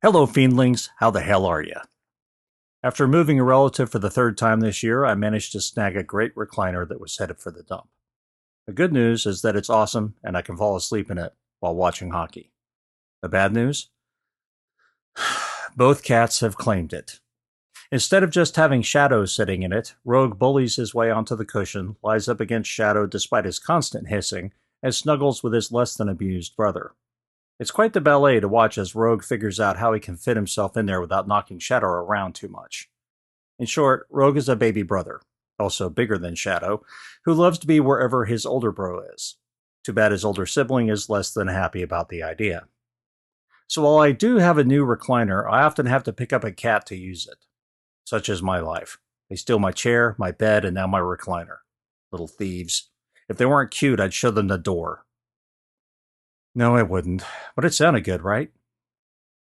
Hello, fiendlings. How the hell are you? After moving a relative for the third time this year, I managed to snag a great recliner that was headed for the dump. The good news is that it's awesome and I can fall asleep in it while watching hockey. The bad news? Both cats have claimed it. Instead of just having Shadow sitting in it, Rogue bullies his way onto the cushion, lies up against Shadow despite his constant hissing, and snuggles with his less than abused brother. It's quite the ballet to watch as Rogue figures out how he can fit himself in there without knocking Shadow around too much. In short, Rogue is a baby brother, also bigger than Shadow, who loves to be wherever his older bro is. Too bad his older sibling is less than happy about the idea. So while I do have a new recliner, I often have to pick up a cat to use it. Such is my life. They steal my chair, my bed, and now my recliner. Little thieves. If they weren't cute, I'd show them the door. No, I wouldn't, but it sounded good, right?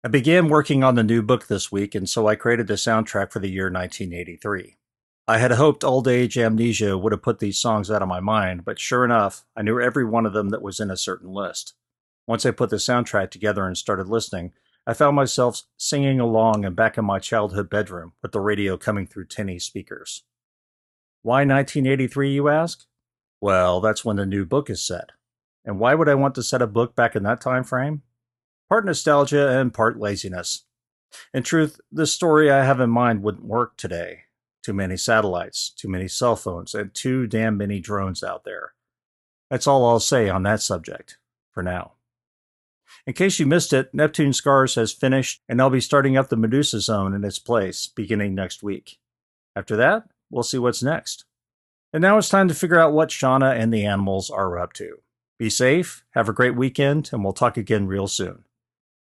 I began working on the new book this week, and so I created the soundtrack for the year 1983. I had hoped old age amnesia would have put these songs out of my mind, but sure enough, I knew every one of them that was in a certain list. Once I put the soundtrack together and started listening, I found myself singing along and back in my childhood bedroom with the radio coming through tinny speakers. Why 1983, you ask? Well, that's when the new book is set. And why would I want to set a book back in that time frame? Part nostalgia and part laziness. In truth, the story I have in mind wouldn't work today. Too many satellites, too many cell phones, and too damn many drones out there. That's all I'll say on that subject, for now. In case you missed it, Neptune Scars has finished, and I'll be starting up the Medusa Zone in its place, beginning next week. After that, we'll see what's next. And now it's time to figure out what Shauna and the animals are up to. Be safe, have a great weekend, and we'll talk again real soon.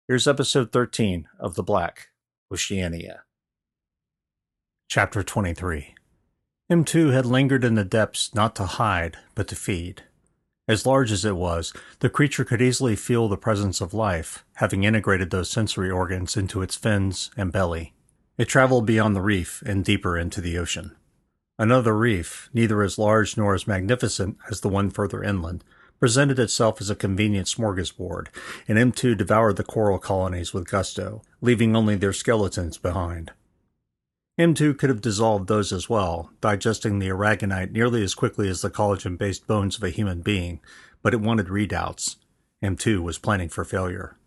Here's episode 13 of The Black, Oceania. Chapter 23. M2 had lingered in the depths not to hide, but to feed. As large as it was, the creature could easily feel the presence of life, having integrated those sensory organs into its fins and belly. It traveled beyond the reef and deeper into the ocean. Another reef, neither as large nor as magnificent as the one further inland, presented itself as a convenient smorgasbord, and M2 devoured the coral colonies with gusto, leaving only their skeletons behind. M2 could have dissolved those as well, digesting the aragonite nearly as quickly as the collagen-based bones of a human being, but it wanted readouts. M2 was planning for failure.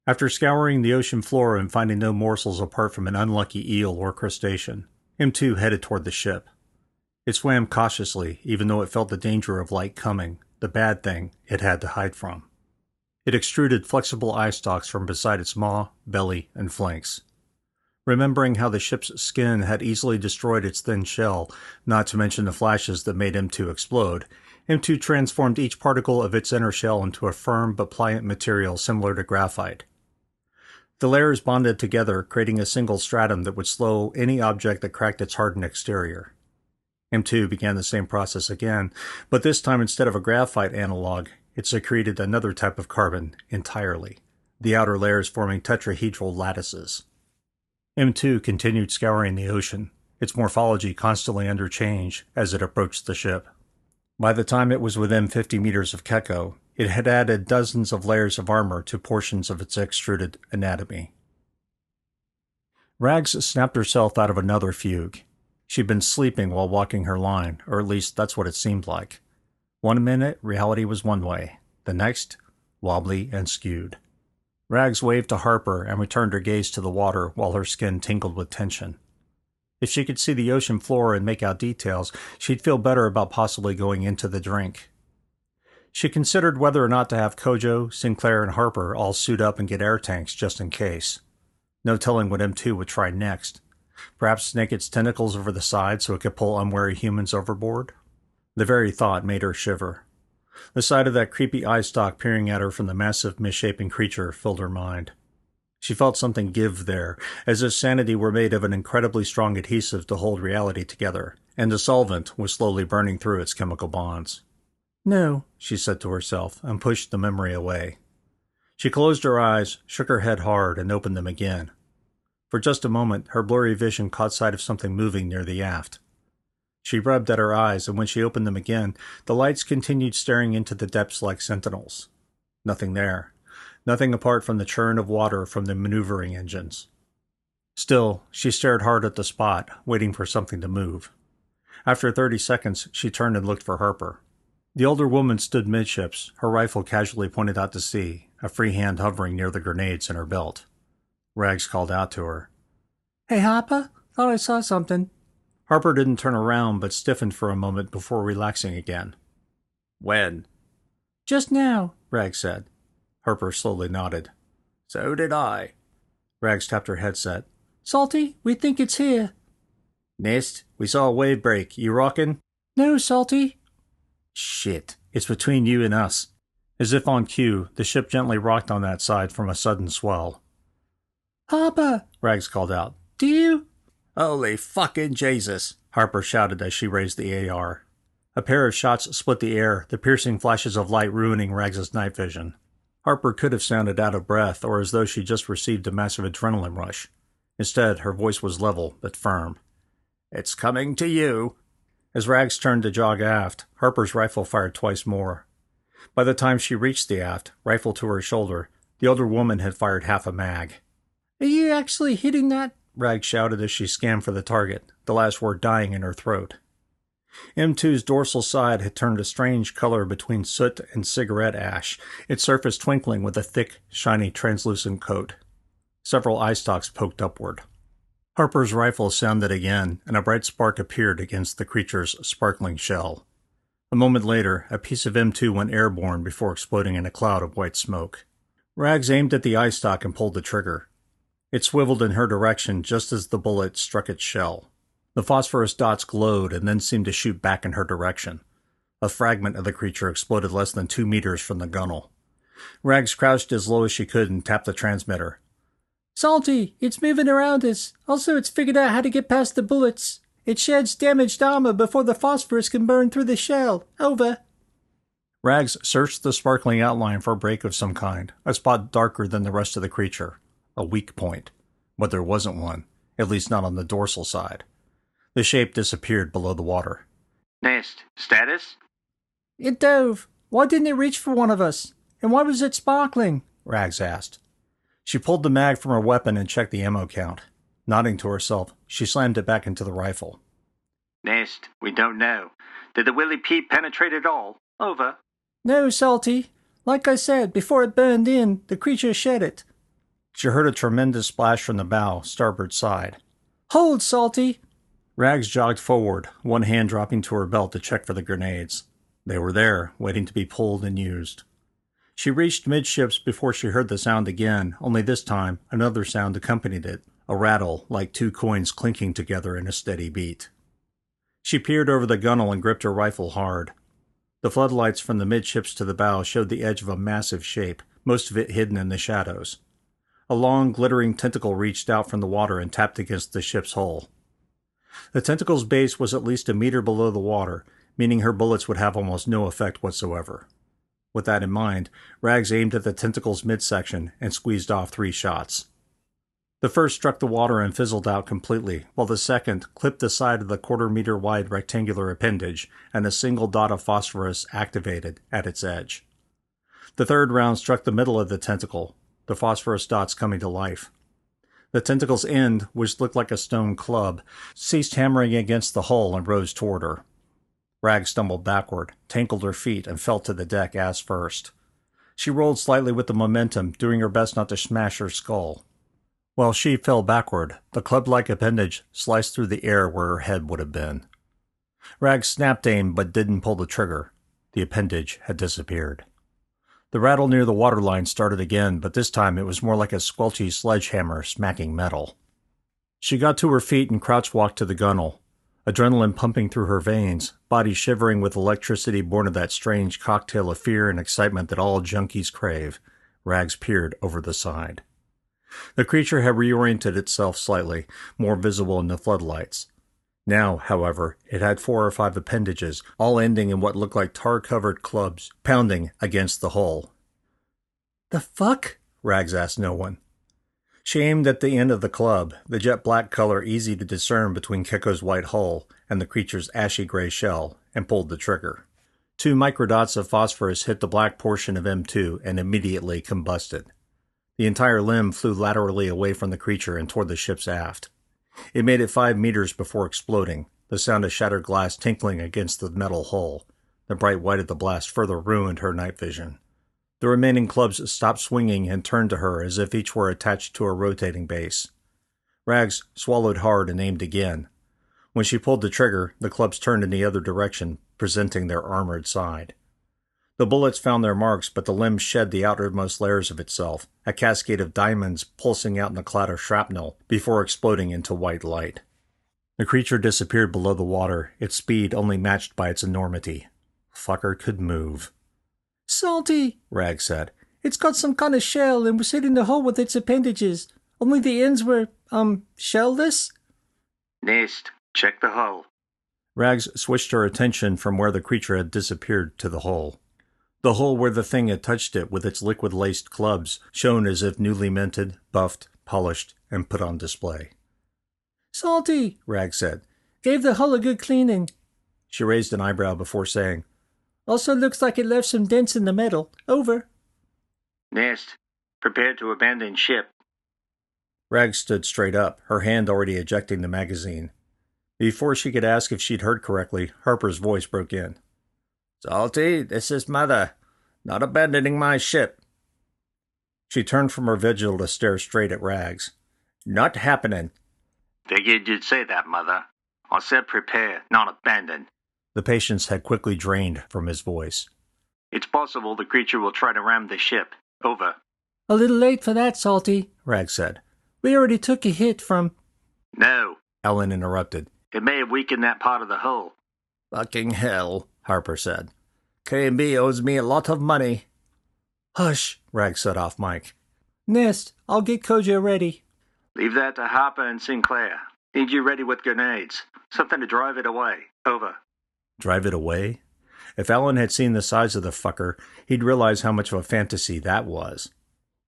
After scouring the ocean floor and finding no morsels apart from an unlucky eel or crustacean, M2 headed toward the ship. It swam cautiously, even though it felt the danger of light coming, the bad thing it had to hide from. It extruded flexible eye stalks from beside its maw, belly, and flanks. Remembering how the ship's skin had easily destroyed its thin shell, not to mention the flashes that made M2 explode, M2 transformed each particle of its inner shell into a firm but pliant material similar to graphite. The layers bonded together, creating a single stratum that would slow any object that cracked its hardened exterior. M2 began the same process again, but this time instead of a graphite analog, it secreted another type of carbon entirely, the outer layers forming tetrahedral lattices. M2 continued scouring the ocean, its morphology constantly under change as it approached the ship. By the time it was within 50 meters of Keko, it had added dozens of layers of armor to portions of its extruded anatomy. Rags snapped herself out of another fugue. She'd been sleeping while walking her line, or at least that's what it seemed like. One minute, reality was one way. The next, wobbly and skewed. Rags waved to Harper and returned her gaze to the water while her skin tingled with tension. If she could see the ocean floor and make out details, she'd feel better about possibly going into the drink. She considered whether or not to have Kojo, Sinclair, and Harper all suit up and get air tanks just in case. No telling what M2 would try next. Perhaps snake its tentacles over the side so it could pull unwary humans overboard? The very thought made her shiver. The sight of that creepy eye stalk peering at her from the massive, misshapen creature filled her mind. She felt something give there, as if sanity were made of an incredibly strong adhesive to hold reality together, and the solvent was slowly burning through its chemical bonds. No, she said to herself, and pushed the memory away. She closed her eyes, shook her head hard, and opened them again. For just a moment, her blurry vision caught sight of something moving near the aft. She rubbed at her eyes, and when she opened them again, the lights continued staring into the depths like sentinels. Nothing there. nothing apart from the churn of water from the maneuvering engines. Still, she stared hard at the spot, waiting for something to move. After 30 seconds, she turned and looked for Harper. The older woman stood midships, her rifle casually pointed out to sea, a free hand hovering near the grenades in her belt. Rags called out to her. "Hey, Harper, thought I saw something." Harper didn't turn around, but stiffened for a moment before relaxing again. "When?" "Just now," Rags said. Harper slowly nodded. "So did I." Rags tapped her headset. "Salty, we think it's here." "Nist, we saw a wave break. You rockin'?" "No, Salty." "Shit, it's between you and us." As if on cue, the ship gently rocked on that side from a sudden swell. "Harper," Rags called out. "Do you—" "Holy fucking Jesus!" Harper shouted as she raised the AR. A pair of shots split the air, the piercing flashes of light ruining Rags's night vision. Harper could have sounded out of breath or as though she just received a massive adrenaline rush. Instead, her voice was level but firm. "It's coming to you." As Rags turned to jog aft, Harper's rifle fired twice more. By the time she reached the aft, rifle to her shoulder, the older woman had fired half a mag. "Are you actually hitting that?" Rags shouted as she scanned for the target, the last word dying in her throat. M2's dorsal side had turned a strange color between soot and cigarette ash, its surface twinkling with a thick, shiny, translucent coat. Several eye stalks poked upward. Harper's rifle sounded again, and a bright spark appeared against the creature's sparkling shell. A moment later, a piece of M2 went airborne before exploding in a cloud of white smoke. Rags aimed at the eye stalk and pulled the trigger. It swiveled in her direction just as the bullet struck its shell. The phosphorus dots glowed and then seemed to shoot back in her direction. A fragment of the creature exploded less than 2 meters from the gunnel. Rags crouched as low as she could and tapped the transmitter. "Salty, it's moving around us. Also, it's figured out how to get past the bullets. It sheds damaged armor before the phosphorus can burn through the shell. Over." Rags searched the sparkling outline for a break of some kind, a spot darker than the rest of the creature. A weak point. But there wasn't one, at least not on the dorsal side. The shape disappeared below the water. "Nest, status?" "It dove. Why didn't it reach for one of us? And why was it sparkling?" Rags asked. She pulled the mag from her weapon and checked the ammo count. Nodding to herself, she slammed it back into the rifle. "Nest, we don't know. Did the Willie P penetrate at all? Over." "No, Salty. Like I said, before it burned in, the creature shed it." She heard a tremendous splash from the bow, starboard side. "Hold, Salty!" Rags jogged forward, one hand dropping to her belt to check for the grenades. They were there, waiting to be pulled and used. She reached midships before she heard the sound again, only this time another sound accompanied it, a rattle like 2 coins clinking together in a steady beat. She peered over the gunwale and gripped her rifle hard. The floodlights from the midships to the bow showed the edge of a massive shape, most of it hidden in the shadows. A long, glittering tentacle reached out from the water and tapped against the ship's hull. The tentacle's base was at least a meter below the water, meaning her bullets would have almost no effect whatsoever. With that in mind, Rags aimed at the tentacle's midsection and squeezed off 3 shots. The first struck the water and fizzled out completely, while the second clipped the side of the 1/4-meter wide rectangular appendage, and a single dot of phosphorus activated at its edge. The third round struck the middle of the tentacle, the phosphorus dots coming to life. The tentacle's end, which looked like a stone club, ceased hammering against the hull and rose toward her. Rags stumbled backward, tangled her feet, and fell to the deck ass first. She rolled slightly with the momentum, doing her best not to smash her skull. While she fell backward, the club-like appendage sliced through the air where her head would have been. Rags snapped aim but didn't pull the trigger. The appendage had disappeared. The rattle near the waterline started again, but this time it was more like a squelchy sledgehammer smacking metal. She got to her feet and crouch-walked to the gunwale. Adrenaline pumping through her veins, body shivering with electricity born of that strange cocktail of fear and excitement that all junkies crave, Rags peered over the side. The creature had reoriented itself slightly, more visible in the floodlights. Now, however, it had 4 or 5 appendages, all ending in what looked like tar-covered clubs, pounding against the hull. "The fuck?" Rags asked no one. She aimed at the end of the club, the jet-black color easy to discern between Kekko's white hull and the creature's ashy-gray shell, and pulled the trigger. 2 microdots of phosphorus hit the black portion of M2 and immediately combusted. The entire limb flew laterally away from the creature and toward the ship's aft. It made it 5 meters before exploding, the sound of shattered glass tinkling against the metal hull. The bright white of the blast further ruined her night vision. The remaining clubs stopped swinging and turned to her as if each were attached to a rotating base. Rags swallowed hard and aimed again. When she pulled the trigger, the clubs turned in the other direction, presenting their armored side. The bullets found their marks, but the limb shed the outermost layers of itself, a cascade of diamonds pulsing out in a cloud of shrapnel before exploding into white light. The creature disappeared below the water, its speed only matched by its enormity. Fucker could move. "Salty," Rag said. "It's got some kind of shell and was hitting the hull with its appendages. Only the ends were, shellless?" "Nest, check the hull." Rags switched her attention from where the creature had disappeared to the hull. The hull where the thing had touched it with its liquid-laced clubs shone as if newly minted, buffed, polished, and put on display. "Salty," Rag said. "Gave the hull a good cleaning." She raised an eyebrow before saying, "Also looks like it left some dents in the metal. Over." "Nest, prepare to abandon ship." Rags stood straight up, her hand already ejecting the magazine. Before she could ask if she'd heard correctly, Harper's voice broke in. "Salty, this is Mother. Not abandoning my ship." She turned from her vigil to stare straight at Rags. "Not happening." "Figured you'd say that, Mother. I said prepare, not abandon." The patience had quickly drained from his voice. "It's possible the creature will try to ram the ship. Over." "A little late for that, Salty," Rag said. "We already took a hit from—" "No," Ellen interrupted. "It may have weakened that part of the hull." "Fucking hell," Harper said. "K&B owes me a lot of money." "Hush," Rag said off mic. "Nest, I'll get Kojo ready." "Leave that to Harper and Sinclair. Need you ready with grenades. Something to drive it away. Over." Drive it away? If Alan had seen the size of the fucker, he'd realize how much of a fantasy that was.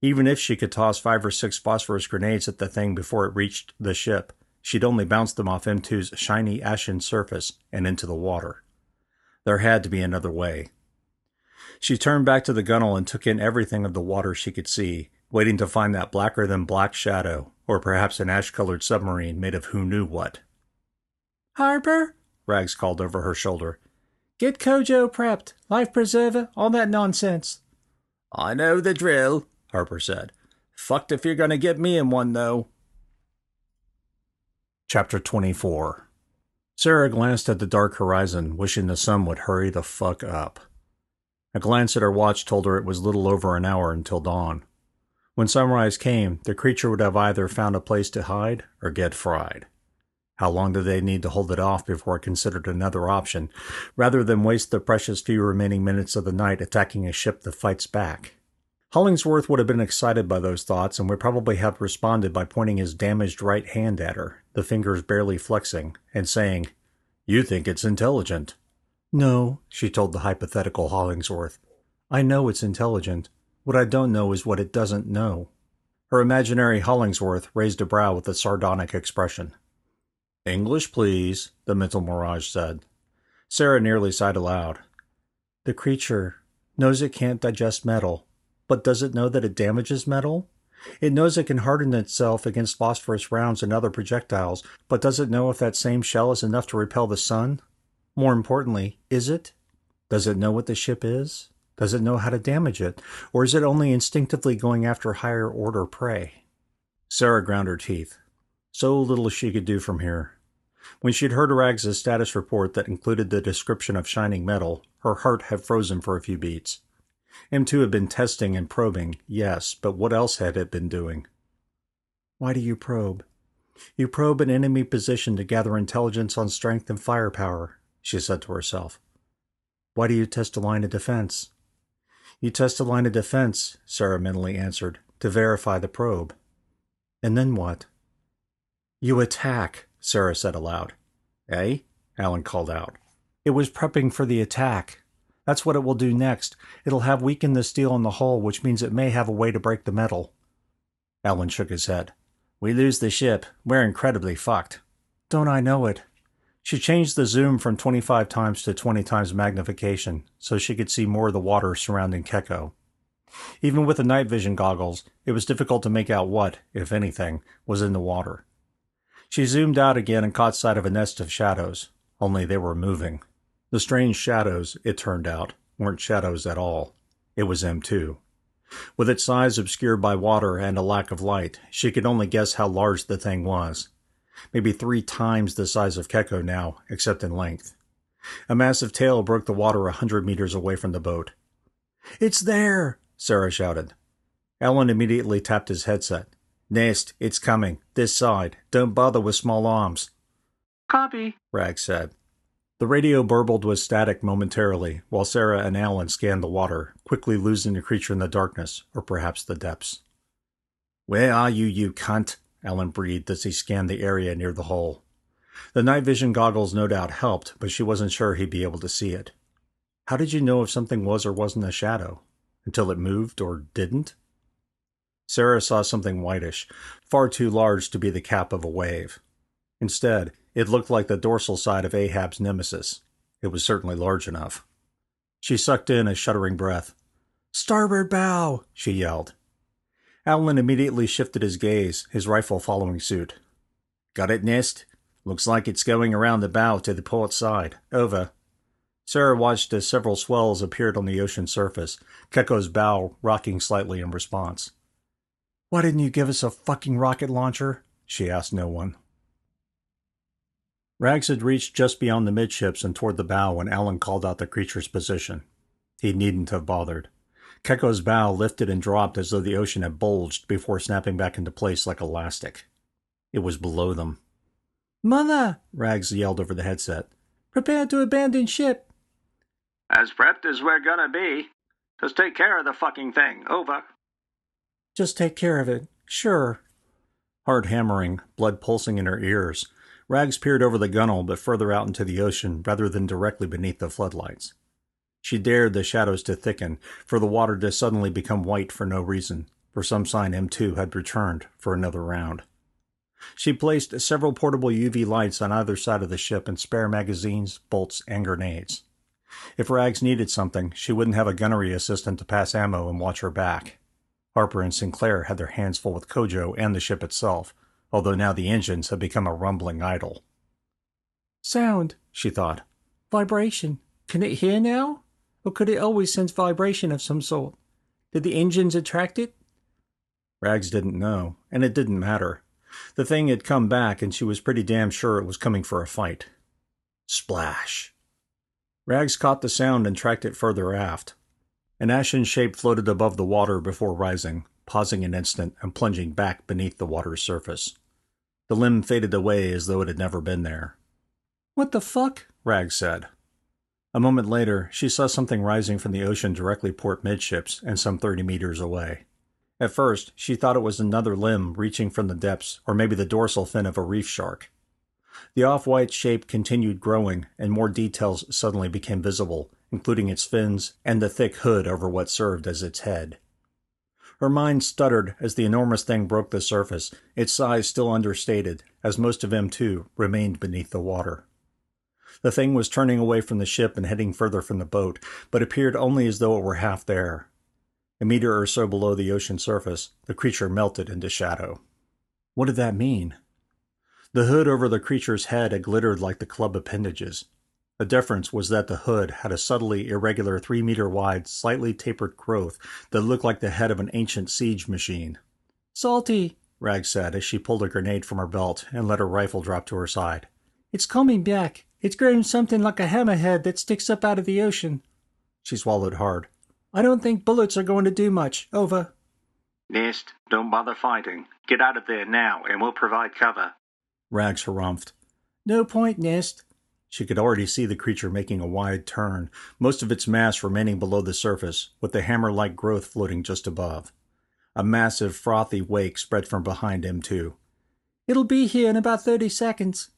Even if she could toss 5 or 6 phosphorus grenades at the thing before it reached the ship, she'd only bounce them off M2's shiny ashen surface and into the water. There had to be another way. She turned back to the gunwale and took in everything of the water she could see, waiting to find that blacker-than-black shadow, or perhaps an ash-colored submarine made of who knew what. "Harper," Rags called over her shoulder. "Get Kojo prepped. Life preserver, all that nonsense." "I know the drill," Harper said. "Fucked if you're gonna get me in one, though." Chapter 24. Sarah glanced at the dark horizon, wishing the sun would hurry the fuck up. A glance at her watch told her it was little over an hour until dawn. When sunrise came, the creature would have either found a place to hide or get fried. How long did they need to hold it off before it considered another option, rather than waste the precious few remaining minutes of the night attacking a ship that fights back? Hollingsworth would have been excited by those thoughts and would probably have responded by pointing his damaged right hand at her, the fingers barely flexing, and saying, "You think it's intelligent." "No," she told the hypothetical Hollingsworth. "I know it's intelligent. What I don't know is what it doesn't know." Her imaginary Hollingsworth raised a brow with a sardonic expression. "English, please," the mental mirage said. Sarah nearly sighed aloud. "The creature knows it can't digest metal, but does it know that it damages metal? It knows it can harden itself against phosphorus rounds and other projectiles, but does it know if that same shell is enough to repel the sun? More importantly, is it? Does it know what the ship is? Does it know how to damage it? Or is it only instinctively going after higher-order prey?" Sarah ground her teeth. So little she could do from here. When she'd heard Rags' status report that included the description of shining metal, her heart had frozen for a few beats. M2 had been testing and probing, yes, but what else had it been doing? "Why do you probe?" "You probe an enemy position to gather intelligence on strength and firepower," she said to herself. "Why do you test a line of defense?" "You test a line of defense," Sarah mentally answered, "to verify the probe." "And then what?" "You attack," Sarah said aloud. "Eh?" Alan called out. "It was prepping for the attack. That's what it will do next. It'll have weakened the steel in the hull, which means it may have a way to break the metal." Alan shook his head. "We lose the ship. We're incredibly fucked." "Don't I know it?" She changed the zoom from 25 times to 20 times magnification so she could see more of the water surrounding Keko. Even with the night vision goggles, it was difficult to make out what, if anything, was in the water. She zoomed out again and caught sight of a nest of shadows, only they were moving. The strange shadows, it turned out, weren't shadows at all. It was M2. With its size obscured by water and a lack of light, she could only guess how large the thing was. Maybe 3 times the size of Keko now, except in length. A massive tail broke the water 100 meters away from the boat. "It's there!" Sarah shouted. Alan immediately tapped his headset. "Nest, it's coming. This side. Don't bother with small arms." Copy, Rags said. The radio burbled with static momentarily, while Sarah and Alan scanned the water, quickly losing the creature in the darkness, or perhaps the depths. "Where are you, you cunt?" Alan breathed as he scanned the area near the hole. The night vision goggles no doubt helped, but she wasn't sure he'd be able to see it. How did you know if something was or wasn't a shadow? Until it moved or didn't? Sarah saw something whitish, far too large to be the cap of a wave. Instead, it looked like the dorsal side of Ahab's nemesis. It was certainly large enough. She sucked in a shuddering breath. "Starboard bow!" she yelled. Alan immediately shifted his gaze, his rifle following suit. "Got it, Nest? Looks like it's going around the bow to the port side. Over." Sarah watched as several swells appeared on the ocean surface, Keko's bow rocking slightly in response. "Why didn't you give us a fucking rocket launcher?" she asked no one. Rags had reached just beyond the midships and toward the bow when Alan called out the creature's position. He needn't have bothered. Keko's bow lifted and dropped as though the ocean had bulged before snapping back into place like elastic. It was below them. "Mother!" Rags yelled over the headset. "Prepare to abandon ship!" as prepped as we're gonna be. Just take care of the fucking thing. Over. "Just take care of it. Sure." Hard hammering, blood pulsing in her ears, Rags peered over the gunwale but further out into the ocean rather than directly beneath the floodlights. She dared the shadows to thicken, for the water to suddenly become white for no reason, for some sign M2 had returned for another round. She placed several portable UV lights on either side of the ship and spare magazines, bolts, and grenades. If Rags needed something, she wouldn't have a gunnery assistant to pass ammo and watch her back. Harper and Sinclair had their hands full with Kojo and the ship itself, although now the engines had become a rumbling idle. "Sound," she thought. "Vibration. Can it hear now? Or could it always sense vibration of some sort? Did the engines attract it?" Rags didn't know, and it didn't matter. The thing had come back, and she was pretty damn sure it was coming for a fight. Splash! Rags caught the sound and tracked it further aft. An ashen shape floated above the water before rising, pausing an instant and plunging back beneath the water's surface. The limb faded away as though it had never been there. "What the fuck?" Rags said. A moment later, she saw something rising from the ocean directly port midships and some 30 meters away. At first, she thought it was another limb reaching from the depths, or maybe the dorsal fin of a reef shark. The off-white shape continued growing, and more details suddenly became visible, including its fins and the thick hood over what served as its head. Her mind stuttered as the enormous thing broke the surface, its size still understated, as most of M2 remained beneath the water. The thing was turning away from the ship and heading further from the boat, but appeared only as though it were half there. A meter or so below the ocean surface, the creature melted into shadow. What did that mean? The hood over the creature's head had glittered like the club appendages. The difference was that the hood had a subtly irregular 3-meter-wide, slightly tapered growth that looked like the head of an ancient siege machine. "Salty," Rags said as she pulled a grenade from her belt and let her rifle drop to her side. "It's coming back. It's grown something like a hammerhead that sticks up out of the ocean." She swallowed hard. "I don't think bullets are going to do much. Over." Nest, don't bother fighting. Get out of there now, and we'll provide cover. Rags harumphed. "No point, Nest." She could already see the creature making a wide turn, most of its mass remaining below the surface, with the hammer-like growth floating just above. A massive, frothy wake spread from behind M2. "It'll be here in about 30 seconds.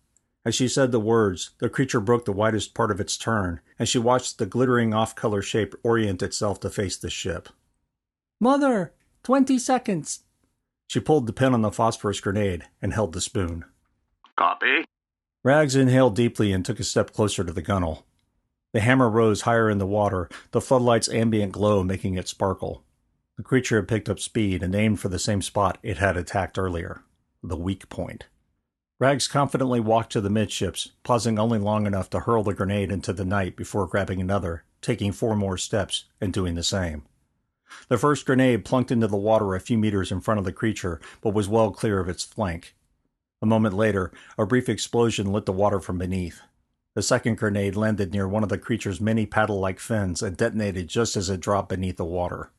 As she said the words, the creature broke the widest part of its turn, and she watched the glittering off-color shape orient itself to face the ship. "Mother, 20 seconds." She pulled the pin on the phosphorus grenade and held the spoon. Copy. Rags inhaled deeply and took a step closer to the gunwale. The hammer rose higher in the water, the floodlight's ambient glow making it sparkle. The creature had picked up speed and aimed for the same spot it had attacked earlier, the weak point. Rags confidently walked to the midships, pausing only long enough to hurl the grenade into the night before grabbing another, taking 4 more steps, and doing the same. The first grenade plunked into the water a few meters in front of the creature, but was well clear of its flank. A moment later, a brief explosion lit the water from beneath. The second grenade landed near one of the creature's many paddle-like fins and detonated just as it dropped beneath the water.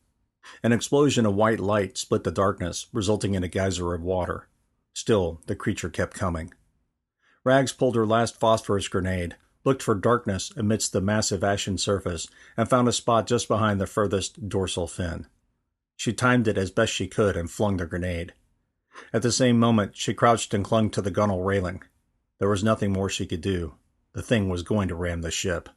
An explosion of white light split the darkness, resulting in a geyser of water. Still, the creature kept coming. Rags pulled her last phosphorus grenade, looked for darkness amidst the massive ashen surface, and found a spot just behind the furthest dorsal fin. She timed it as best she could and flung the grenade. At the same moment, she crouched and clung to the gunwale railing. There was nothing more she could do. The thing was going to ram the ship.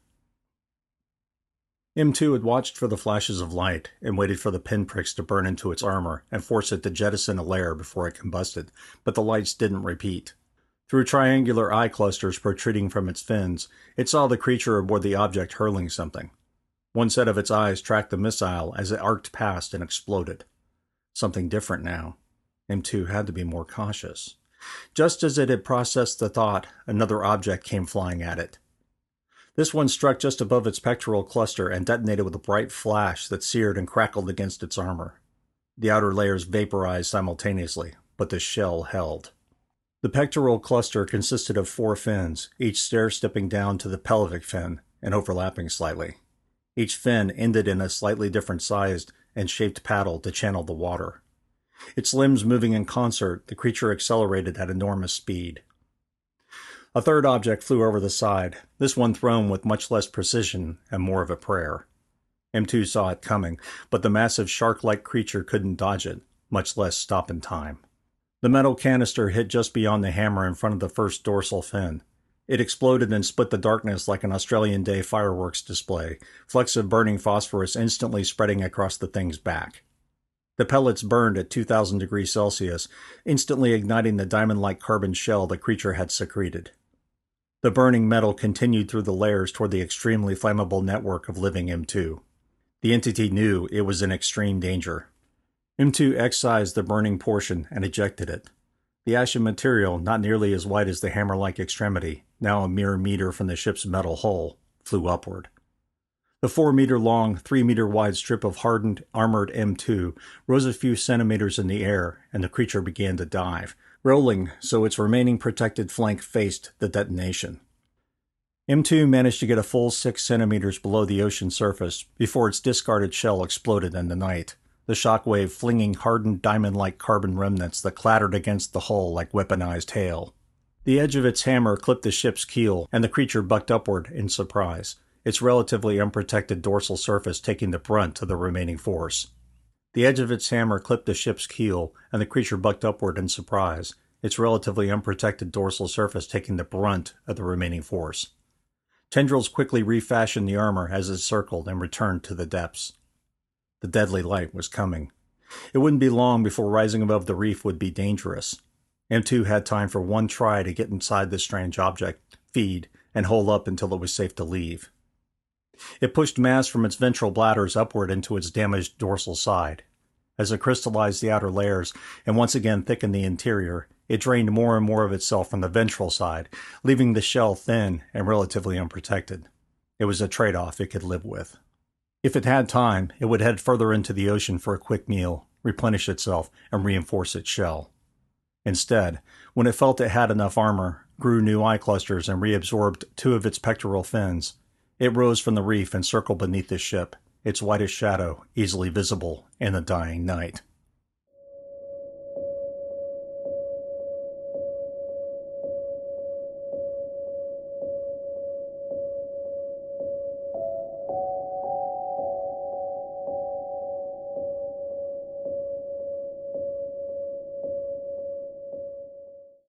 M2 had watched for the flashes of light and waited for the pinpricks to burn into its armor and force it to jettison a layer before it combusted, but the lights didn't repeat. Through triangular eye clusters protruding from its fins, it saw the creature aboard the object hurling something. One set of its eyes tracked the missile as it arced past and exploded. Something different now. M2 had to be more cautious. Just as it had processed the thought, another object came flying at it. This one struck just above its pectoral cluster and detonated with a bright flash that seared and crackled against its armor. The outer layers vaporized simultaneously, but the shell held. The pectoral cluster consisted of 4 fins, each stair-stepping down to the pelvic fin and overlapping slightly. Each fin ended in a slightly different sized and shaped paddle to channel the water. Its limbs moving in concert, the creature accelerated at enormous speed. A third object flew over the side, this one thrown with much less precision and more of a prayer. M2 saw it coming, but the massive shark-like creature couldn't dodge it, much less stop in time. The metal canister hit just beyond the hammer in front of the first dorsal fin. It exploded and split the darkness like an Australian Day fireworks display, flecks of burning phosphorus instantly spreading across the thing's back. The pellets burned at 2,000 degrees Celsius, instantly igniting the diamond-like carbon shell the creature had secreted. The burning metal continued through the layers toward the extremely flammable network of living M2. The entity knew it was in extreme danger. M2 excised the burning portion and ejected it. The ashen material, not nearly as white as the hammer-like extremity, now a mere meter from the ship's metal hull, flew upward. The 4-meter-long, 3-meter-wide strip of hardened, armored M2 rose a few centimeters in the air, and the creature began to dive, rolling so its remaining protected flank faced the detonation. M2 managed to get a full 6 centimeters below the ocean surface before its discarded shell exploded in the night, the shockwave flinging hardened diamond-like carbon remnants that clattered against the hull like weaponized hail. The edge of its hammer clipped the ship's keel, and the creature bucked upward in surprise, its relatively unprotected dorsal surface taking the brunt of the remaining force. The edge of its hammer clipped the ship's keel, and the creature bucked upward in surprise, its relatively unprotected dorsal surface taking the brunt of the remaining force. Tendrils quickly refashioned the armor as it circled and returned to the depths. The deadly light was coming. It wouldn't be long before rising above the reef would be dangerous. M2 had time for one try to get inside this strange object, feed, and hole up until it was safe to leave. It pushed mass from its ventral bladders upward into its damaged dorsal side. As it crystallized the outer layers and once again thickened the interior, it drained more and more of itself from the ventral side, leaving the shell thin and relatively unprotected. It was a trade-off it could live with. If it had time, it would head further into the ocean for a quick meal, replenish itself, and reinforce its shell. Instead, when it felt it had enough armor, grew new eye clusters, and reabsorbed 2 of its pectoral fins, it rose from the reef and circled beneath the ship, its whitish shadow easily visible in the dying night.